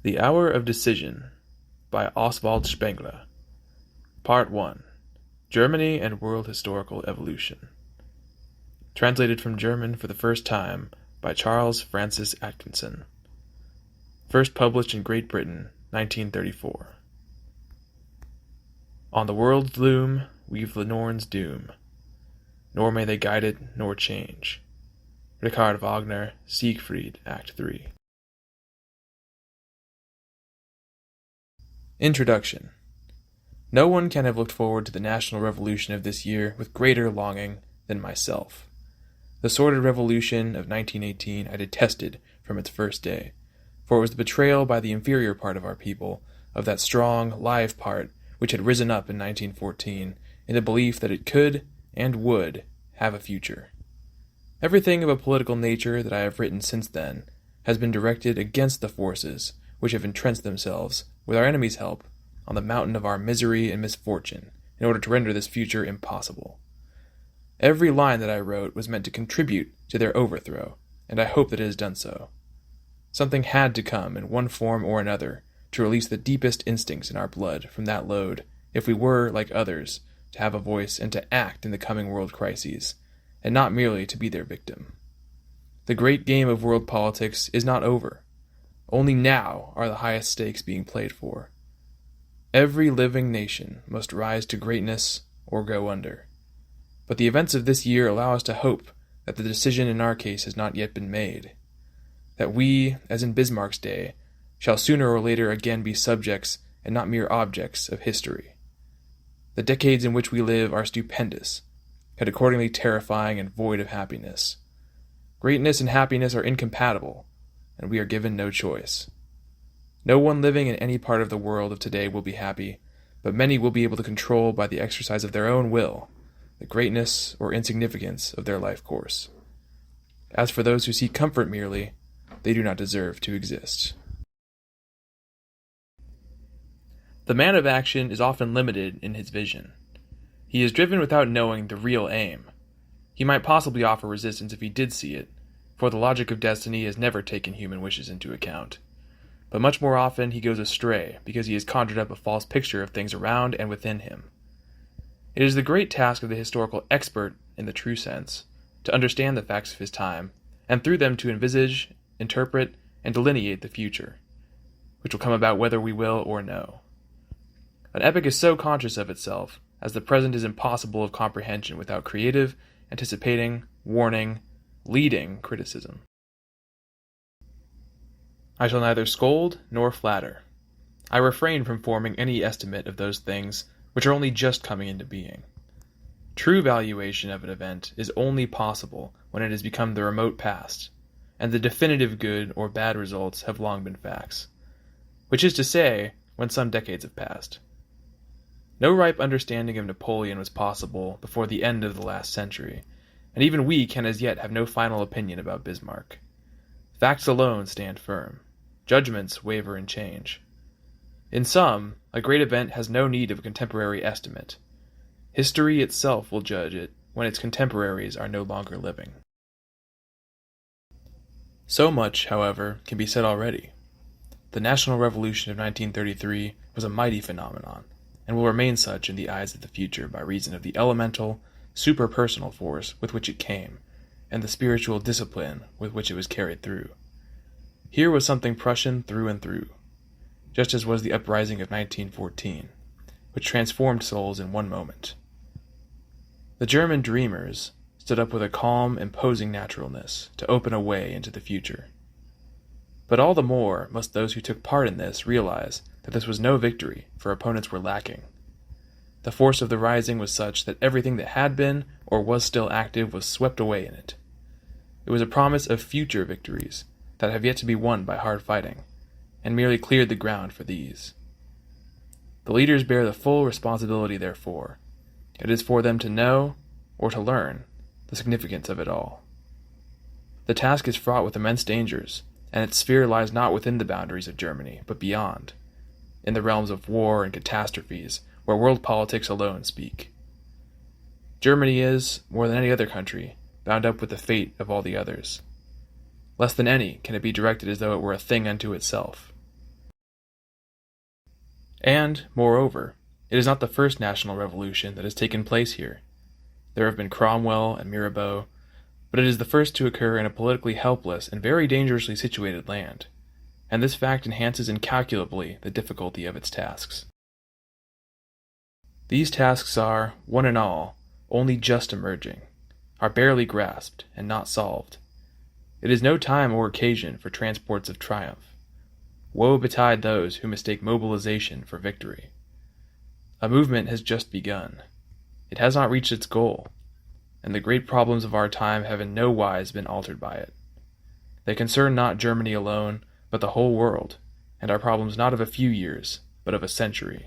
The Hour of Decision by Oswald Spengler. Part 1. Germany and World Historical Evolution. Translated from German for the first time by Charles Francis Atkinson. First published in Great Britain, 1934. On the world's loom weave the Norn's doom, nor may they guide it nor change. Richard Wagner, Siegfried, Act 3. Introduction. No one can have looked forward to the national revolution of this year with greater longing than myself. The sordid revolution of 1918 I detested from its first day, for it was the betrayal by the inferior part of our people of that strong, live part which had risen up in 1914 in the belief that it could and would have a future. Everything of a political nature that I have written since then has been directed against the forces which have entrenched themselves, with our enemies' help, on the mountain of our misery and misfortune, in order to render this future impossible. Every line that I wrote was meant to contribute to their overthrow, and I hope that it has done so. Something had to come, in one form or another, to release the deepest instincts in our blood from that load, if we were, like others, to have a voice and to act in the coming world crises, and not merely to be their victim. The great game of world politics is not over. Only now are the highest stakes being played for. Every living nation must rise to greatness or go under. But the events of this year allow us to hope that the decision in our case has not yet been made. That we, as in Bismarck's day, shall sooner or later again be subjects and not mere objects of history. The decades in which we live are stupendous, and accordingly terrifying and void of happiness. Greatness and happiness are incompatible, and we are given no choice. No one living in any part of the world of today will be happy, but many will be able to control by the exercise of their own will the greatness or insignificance of their life course. As for those who seek comfort merely, they do not deserve to exist. The man of action is often limited in his vision. He is driven without knowing the real aim. He might possibly offer resistance if he did see it, for the logic of destiny has never taken human wishes into account. But much more often he goes astray because he has conjured up a false picture of things around and within him. It is the great task of the historical expert, in the true sense, to understand the facts of his time, and through them to envisage, interpret, and delineate the future, which will come about whether we will or no. An epoch is so conscious of itself, as the present is impossible of comprehension without creative, anticipating, warning, leading criticism. I shall neither scold nor flatter. I refrain from forming any estimate of those things which are only just coming into being. True valuation of an event is only possible when it has become the remote past, and the definitive good or bad results have long been facts, which is to say, when some decades have passed. No ripe understanding of Napoleon was possible before the end of the last century, and even we can as yet have no final opinion about Bismarck. Facts alone stand firm. Judgments waver and change. In sum, a great event has no need of a contemporary estimate. History itself will judge it when its contemporaries are no longer living. So much, however, can be said already. The National Revolution of 1933 was a mighty phenomenon, and will remain such in the eyes of the future by reason of the elemental, super-personal force with which it came, and the spiritual discipline with which it was carried through. Here was something Prussian through and through, just as was the uprising of 1914, which transformed souls in one moment. The German dreamers stood up with a calm, imposing naturalness to open a way into the future. But all the more must those who took part in this realize that this was no victory, for opponents were lacking. The force of the rising was such that everything that had been or was still active was swept away in it. It was a promise of future victories that have yet to be won by hard fighting, and merely cleared the ground for these. The leaders bear the full responsibility therefore. It is for them to know, or to learn, the significance of it all. The task is fraught with immense dangers, and its sphere lies not within the boundaries of Germany, but beyond, in the realms of war and catastrophes, where world politics alone speak. Germany is, more than any other country, bound up with the fate of all the others. Less than any can it be directed as though it were a thing unto itself. And, moreover, it is not the first national revolution that has taken place here. There have been Cromwell and Mirabeau, but it is the first to occur in a politically helpless and very dangerously situated land, and this fact enhances incalculably the difficulty of its tasks. These tasks are, one and all, only just emerging, are barely grasped and not solved. It is no time or occasion for transports of triumph. Woe betide those who mistake mobilization for victory. A movement has just begun. It has not reached its goal, and the great problems of our time have in no wise been altered by it. They concern not Germany alone, but the whole world, and are problems not of a few years, but of a century.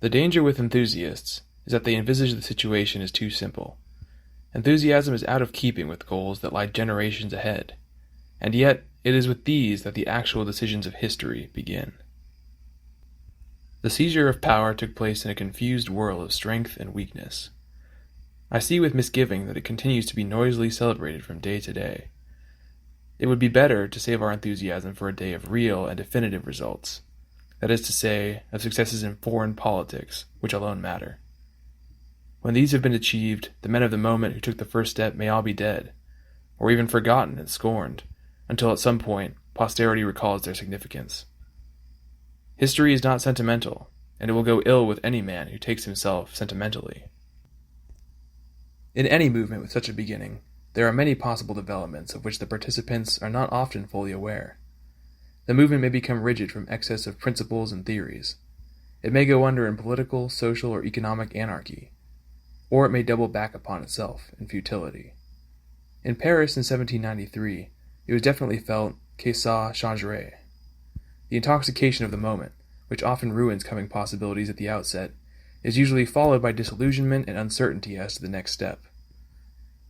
The danger with enthusiasts is that they envisage the situation as too simple. Enthusiasm is out of keeping with goals that lie generations ahead, and yet it is with these that the actual decisions of history begin. The seizure of power took place in a confused whirl of strength and weakness. I see with misgiving that it continues to be noisily celebrated from day to day. It would be better to save our enthusiasm for a day of real and definitive results, that is to say, of successes in foreign politics, which alone matter. When these have been achieved, the men of the moment who took the first step may all be dead, or even forgotten and scorned, until at some point posterity recalls their significance. History is not sentimental, and it will go ill with any man who takes himself sentimentally. In any movement with such a beginning, there are many possible developments of which the participants are not often fully aware. The movement may become rigid from excess of principles and theories. It may go under in political, social, or economic anarchy, or it may double back upon itself in futility. In Paris in 1793, it was definitely felt que ça changerait. The intoxication of the moment, which often ruins coming possibilities at the outset, is usually followed by disillusionment and uncertainty as to the next step.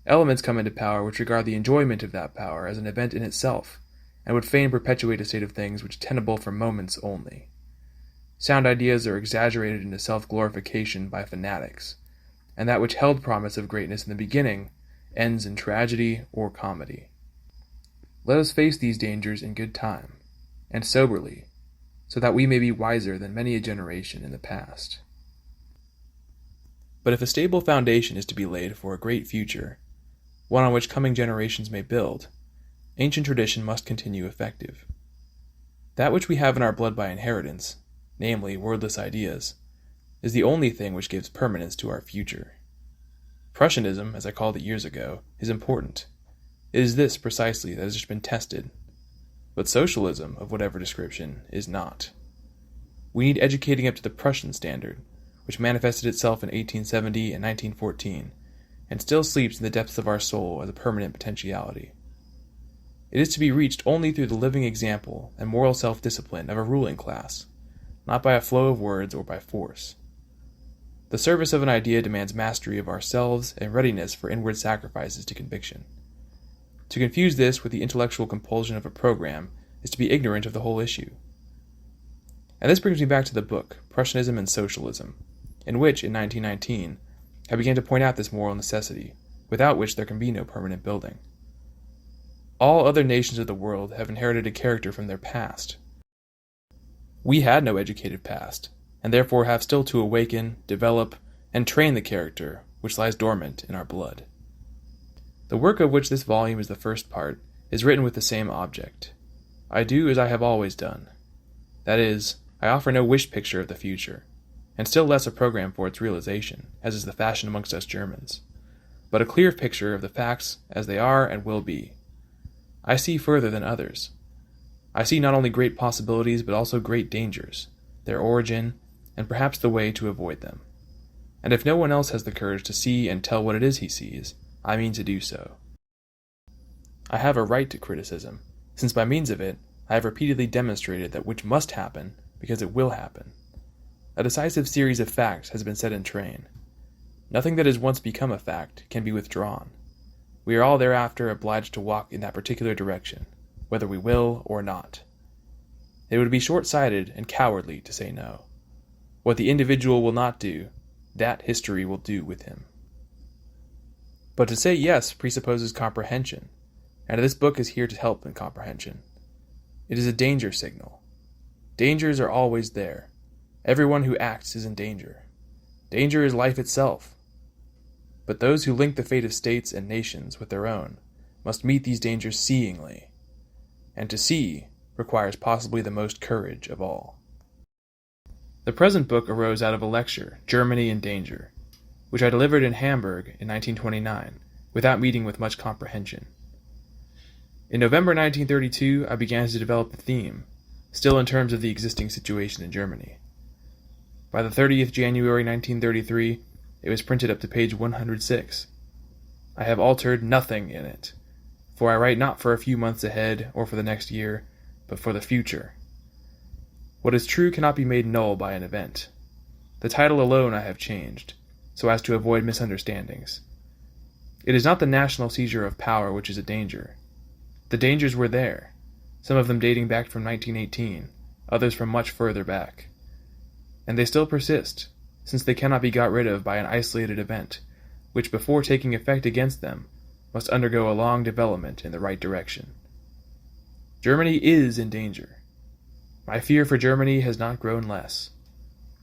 Elements come into power which regard the enjoyment of that power as an event in itself, and would fain perpetuate a state of things which is tenable for moments only. Sound ideas are exaggerated into self-glorification by fanatics, and that which held promise of greatness in the beginning ends in tragedy or comedy. Let us face these dangers in good time, and soberly, so that we may be wiser than many a generation in the past. But if a stable foundation is to be laid for a great future, one on which coming generations may build, ancient tradition must continue effective. That which we have in our blood by inheritance, namely wordless ideas, is the only thing which gives permanence to our future. Prussianism, as I called it years ago, is important. It is this precisely that has just been tested. But socialism, of whatever description, is not. We need educating up to the Prussian standard, which manifested itself in 1870 and 1914, and still sleeps in the depths of our soul as a permanent potentiality. It is to be reached only through the living example and moral self-discipline of a ruling class, not by a flow of words or by force. The service of an idea demands mastery of ourselves and readiness for inward sacrifices to conviction. To confuse this with the intellectual compulsion of a program is to be ignorant of the whole issue. And this brings me back to the book, Prussianism and Socialism, in which, in 1919, I began to point out this moral necessity, without which there can be no permanent building. All other nations of the world have inherited a character from their past. We had no educated past, and therefore have still to awaken, develop, and train the character which lies dormant in our blood. The work of which this volume is the first part is written with the same object. I do as I have always done. That is, I offer no wish picture of the future, and still less a program for its realization, as is the fashion amongst us Germans, but a clear picture of the facts as they are and will be. I see further than others. I see not only great possibilities but also great dangers, their origin, and perhaps the way to avoid them. And if no one else has the courage to see and tell what it is he sees, I mean to do so. I have a right to criticism, since by means of it I have repeatedly demonstrated that which must happen because it will happen. A decisive series of facts has been set in train. Nothing that has once become a fact can be withdrawn. We are all thereafter obliged to walk in that particular direction, whether we will or not. It would be short-sighted and cowardly to say no. What the individual will not do, that history will do with him. But to say yes presupposes comprehension, and this book is here to help in comprehension. It is a danger signal. Dangers are always there. Everyone who acts is in danger. Danger is life itself. But those who link the fate of states and nations with their own must meet these dangers seeingly, and to see requires possibly the most courage of all. The present book arose out of a lecture, Germany in Danger, which I delivered in Hamburg in 1929, without meeting with much comprehension. In November 1932, I began to develop the theme, still in terms of the existing situation in Germany. By the 30th January 1933, it was printed up to page 106. I have altered nothing in it, for I write not for a few months ahead or for the next year, but for the future. What is true cannot be made null by an event. The title alone I have changed, so as to avoid misunderstandings. It is not the national seizure of power which is a danger. The dangers were there, some of them dating back from 1918, others from much further back. And they still persist, since they cannot be got rid of by an isolated event, which before taking effect against them, must undergo a long development in the right direction. Germany is in danger. My fear for Germany has not grown less.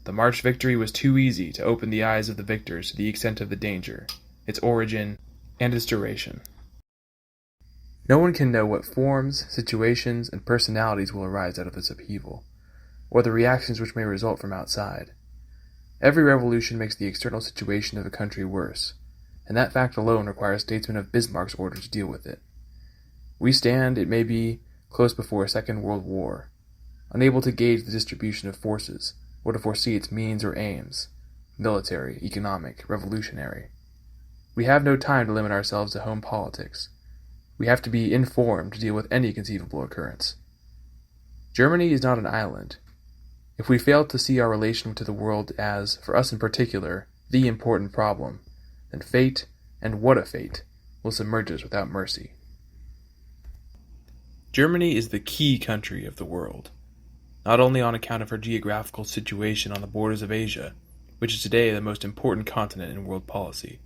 The March victory was too easy to open the eyes of the victors to the extent of the danger, its origin, and its duration. No one can know what forms, situations, and personalities will arise out of this upheaval, or the reactions which may result from outside. Every revolution makes the external situation of a country worse, and that fact alone requires statesmen of Bismarck's order to deal with it. We stand, it may be, close before a Second World War, unable to gauge the distribution of forces, or to foresee its means or aims, military, economic, revolutionary. We have no time to limit ourselves to home politics. We have to be informed to deal with any conceivable occurrence. Germany is not an island. If we fail to see our relation to the world as, for us in particular, the important problem, then fate, and what a fate, will submerge us without mercy. Germany is the key country of the world, not only on account of her geographical situation on the borders of Asia, which is today the most important continent in world policy,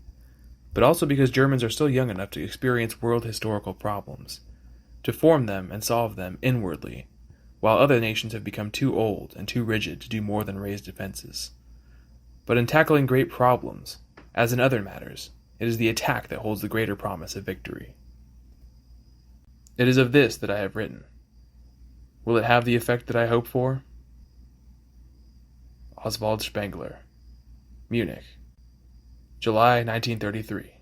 but also because Germans are still young enough to experience world historical problems, to form them and solve them inwardly, while other nations have become too old and too rigid to do more than raise defenses. But in tackling great problems, as in other matters, it is the attack that holds the greater promise of victory. It is of this that I have written. Will it have the effect that I hope for? Oswald Spengler, Munich, July 1933.